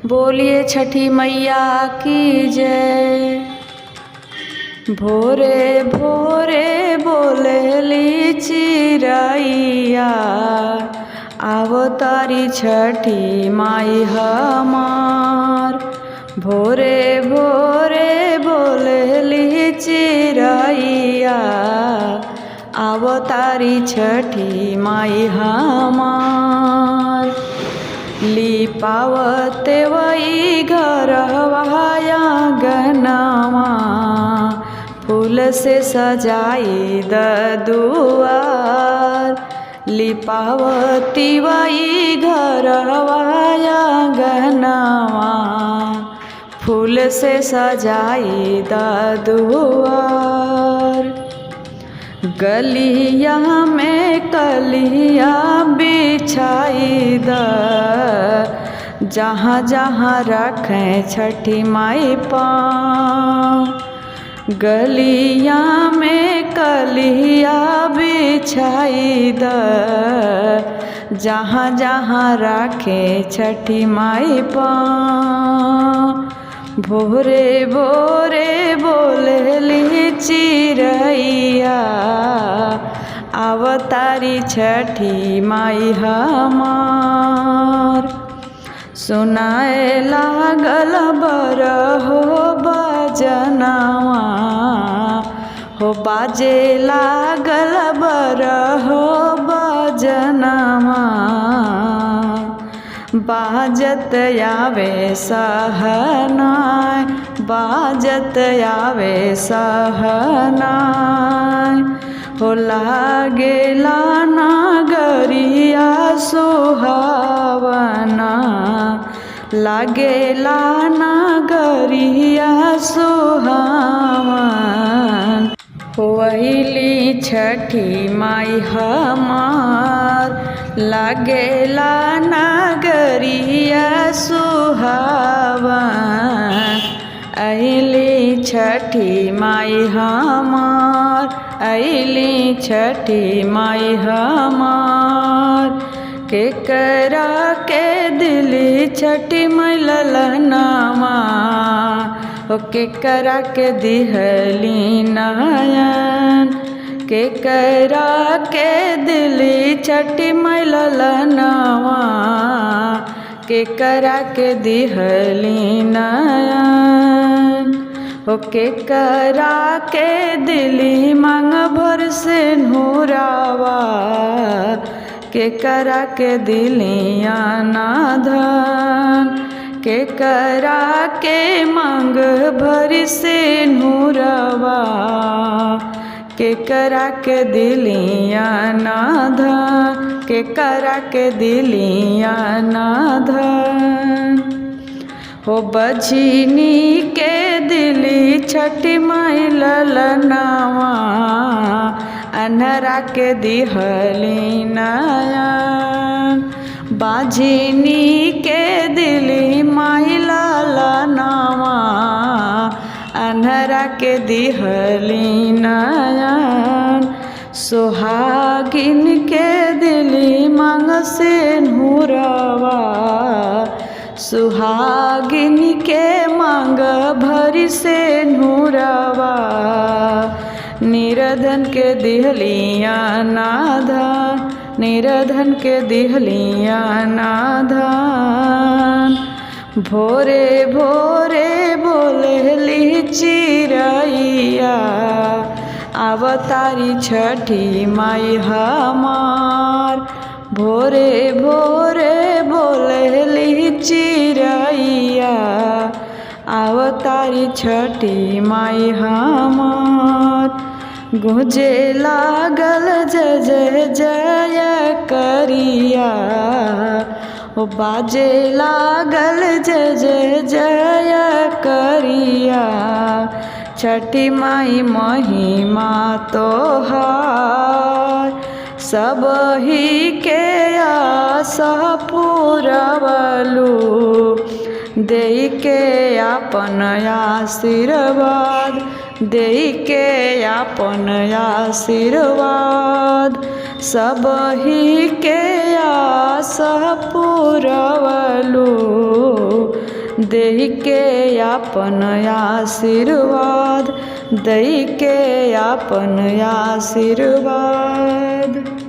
बोलिए छठी मैया की जय। भोरे भोरे बोलेली चिरैया, आवो तारी छठी माई हमार। भोरे भोरे बोलेली चिरैया, आवो तारी छठी माई हमार। लिपावते वही घरवाया गनवा, फूल से सजाई द दुआर। लिपावती वही घरवाया गनवा, फूल से सजाई द दुआर। गलिया में कलिया बिछाई द, जहाँ जहाँ रखें छठी माई पाँव। गलिया में कलिया बिछाई द, जहाँ जहाँ रखें छठी माई पाँव। भोरे भोरे बोलेली चिरैया, आवतारी छठी माई हमार। सुनाए लागल बरहो बजनवा, हो बाजे लागल बरहो बजनवा। बाजत आवे सहनाय, बाजत आवे सहनाय। हो लागेला नागरिया सुहावना, लागेला नागरिया सुहावन। होइली छठी माई हमार, लागेला नागरिया सुहावन। अइली छठी माई हमार, अइली छठी माई हमार। केकरा के दिली छठी माई ललनावा, ओ केकरा के दिहली नयन। केकरा के दिली छठी माई ललनावा, केकरा के दिहली नयन। ओ केकरा के दिली मांग भर से नूरावा, केकरा के दिलिया नाधन। केकरा के मांग भर से नूरावा, केकरा के दिलिया नाधन। केकरा के दिलिया नाधन। हो बझिनी के दिली छठी माई ललनावा, अन्हरा के दिहली नयन। बाझिनी के दिली माई ललनावा, अन्हरा के दिहली नयन। सोहागिन के दिली मांग से नूरावा, सुहागिन के मांग भरी से नूरावा। निरधन के दिहलिया नाधन, निरधन के दिहलिया नाधन। भोरे भोरे बोलेली चिरैया, आवतारी छठी माई हमार। भोरे भोरे बोलेली चिरैया, आवतारी छठी माई हमार। गुंजे लागल जय जय जय करिया, ओ बाजे लागल जय जय जय करिया। छठी माई महिमा तोहार, सबही के आशा पुरवलू। देई के आपन आशीर्वाद, देई के आपन आशीर्वाद। सबही के आशा पुरवलू, देहि के आपन आशीर्वाद, देहि के आपन आशीर्वाद।